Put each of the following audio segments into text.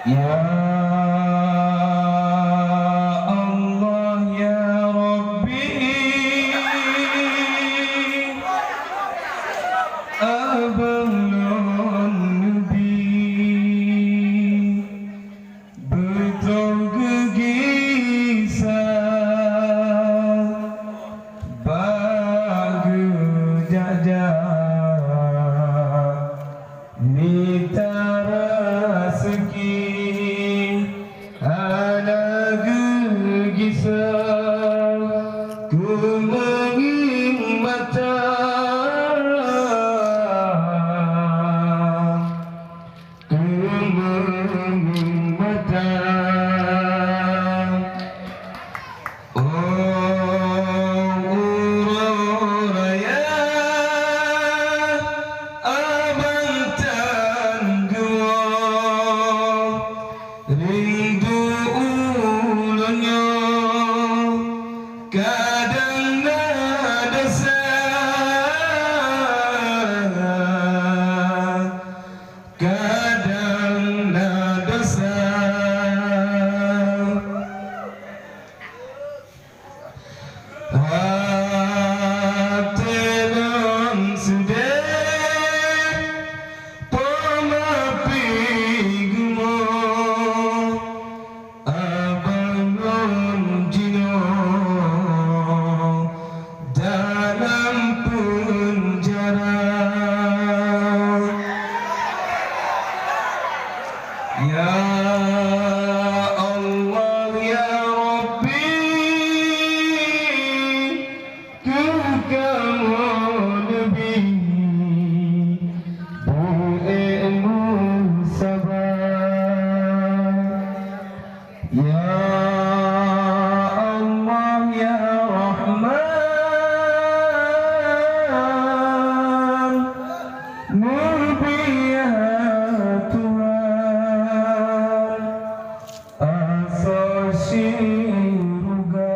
Ya Allah ya Rabbi, abang Nabi betul gegisah bagi jajah minta rezeki ada gegisah ku menging mata ku menging mata. Rindu ulunnya kadang ada kadang ada hati sudah pemapi gumo abang jino dalam penjara. Ya Allah ya Rabbi, ku kamu lebih bu'ilmu sabar. Ya Allah ya Rahman, Nabi ya Tuhan, asal syurga.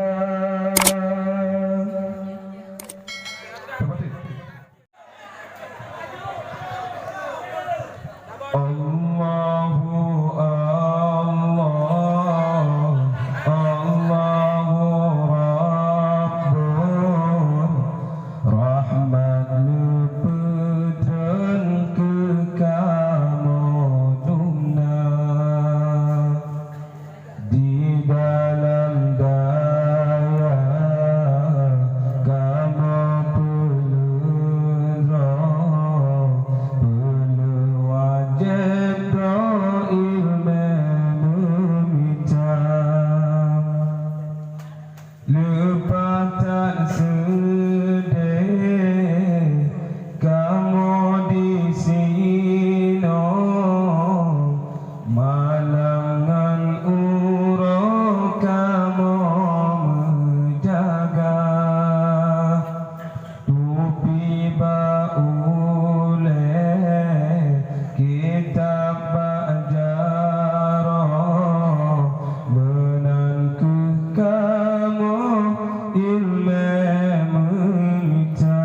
Allahu Allah, Allahu Rabbun Rahman lepetran ke kamu dumna di dalam daya kamu pelera wajib ilmu meminta lepatan sedih kamu di sini malangan urut kamu menjaga tupi baule kitab bajarah menanku kamu ilmu meminta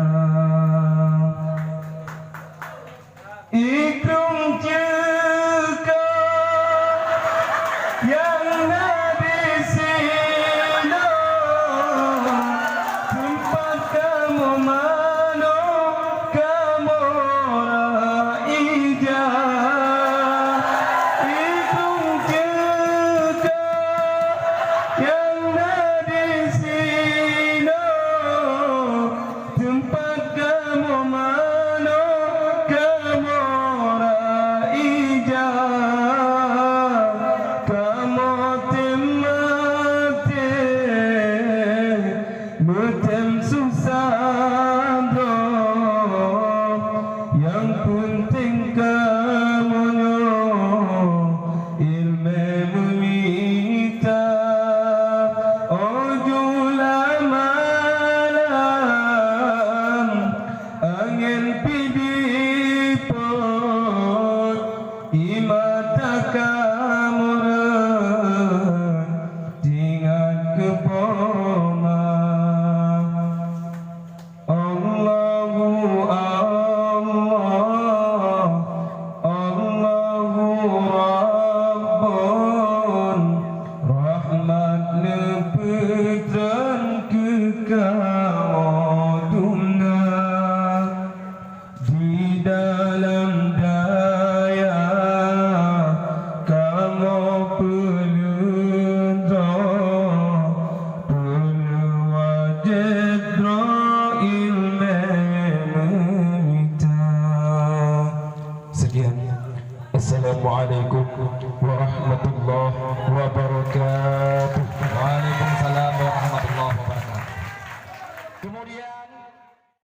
ikrum juga yang ada sini tempat kamu mana kamu raija ikrum juga yang ada sini tempat kamu mana kamu raija kamu temate betem susah yang penting kamu ilmu meminta ojulah malam angin pidipot imata kamu tinggal ke poma. neputran kekawaduna di dalam daya kamu pelundra pelwajidra ilmu memita. Sekian. Assalamualaikum warahmatullahi wabarakatuh. Waalaikumsalam.